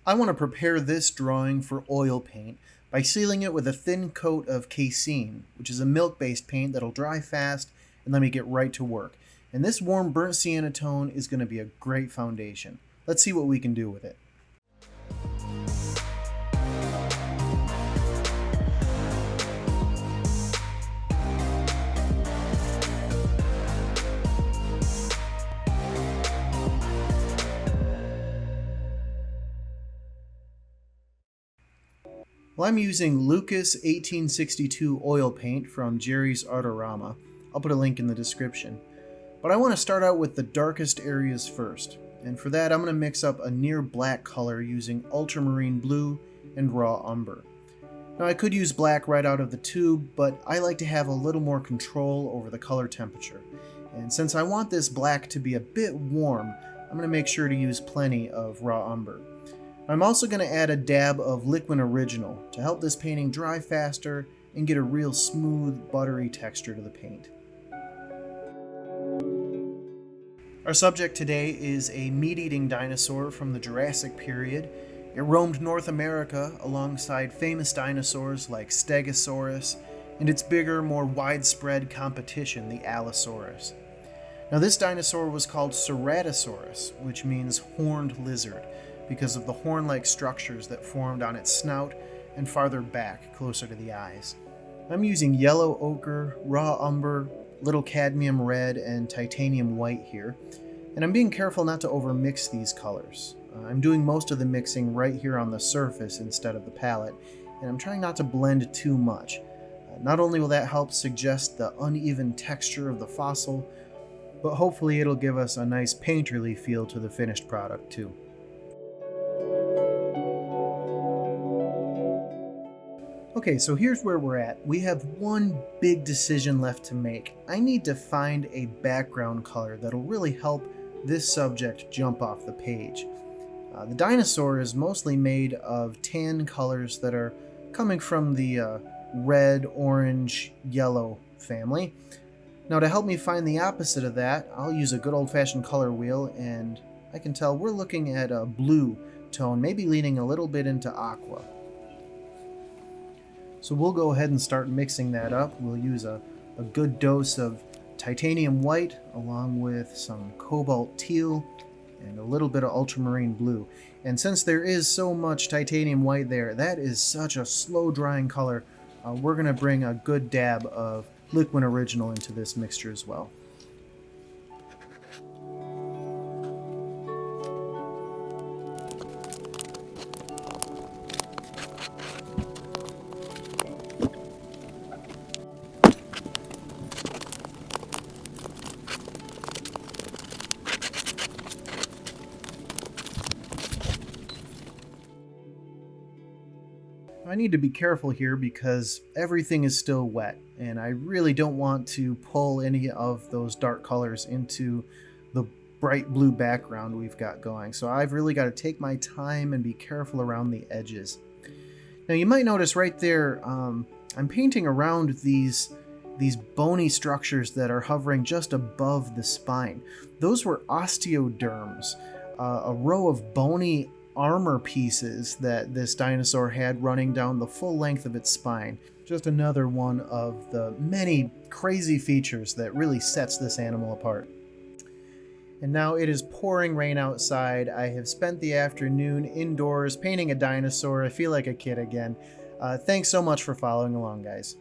I want to prepare this drawing for oil paint by sealing it with a thin coat of casein, which is a milk-based paint that'll dry fast and let me get right to work. And this warm burnt sienna tone is going to be a great foundation. Let's see what we can do with it. Well, I'm using Lukas 1862 oil paint from Jerry's Artarama. I'll put a link in the description. But I want to start out with the darkest areas first. And for that, I'm going to mix up a near black color using ultramarine blue and raw umber. Now, I could use black right out of the tube, but I like to have a little more control over the color temperature. And since I want this black to be a bit warm, I'm going to make sure to use plenty of raw umber. I'm also going to add a dab of Liquin Original to help this painting dry faster and get a real smooth, buttery texture to the paint. Our subject today is a meat-eating dinosaur from the Jurassic period. It roamed North America alongside famous dinosaurs like Stegosaurus and its bigger, more widespread competition, the Allosaurus. Now, this dinosaur was called Ceratosaurus, which means horned lizard, because of the horn-like structures that formed on its snout and farther back, closer to the eyes. I'm using yellow ochre, raw umber, little cadmium red, and titanium white here, and I'm being careful not to overmix these colors. I'm doing most of the mixing right here on the surface instead of the palette, and I'm trying not to blend too much. Not only will that help suggest the uneven texture of the fossil, but hopefully it'll give us a nice painterly feel to the finished product too. Okay, so here's where we're at. We have one big decision left to make. I need to find a background color that'll really help this subject jump off the page. The dinosaur is mostly made of tan colors that are coming from the red, orange, yellow family. Now, to help me find the opposite of that, I'll use a good old-fashioned color wheel, and I can tell we're looking at a blue tone, maybe leaning a little bit into aqua. So we'll go ahead and start mixing that up. We'll use a good dose of titanium white along with some cobalt teal and a little bit of ultramarine blue. And since there is so much titanium white there, that is such a slow drying color, we're going to bring a good dab of Liquin Original into this mixture as well. I need to be careful here because everything is still wet, and I really don't want to pull any of those dark colors into the bright blue background we've got going. So I've really got to take my time and be careful around the edges. Now you might notice right there, I'm painting around these bony structures that are hovering just above the spine. Those were osteoderms, a row of bony armor pieces that this dinosaur had running down the full length of its spine. Just another one of the many crazy features that really sets this animal apart. And now it is pouring rain outside. I have spent the afternoon indoors painting a dinosaur. I feel like a kid again. Thanks so much for following along, guys.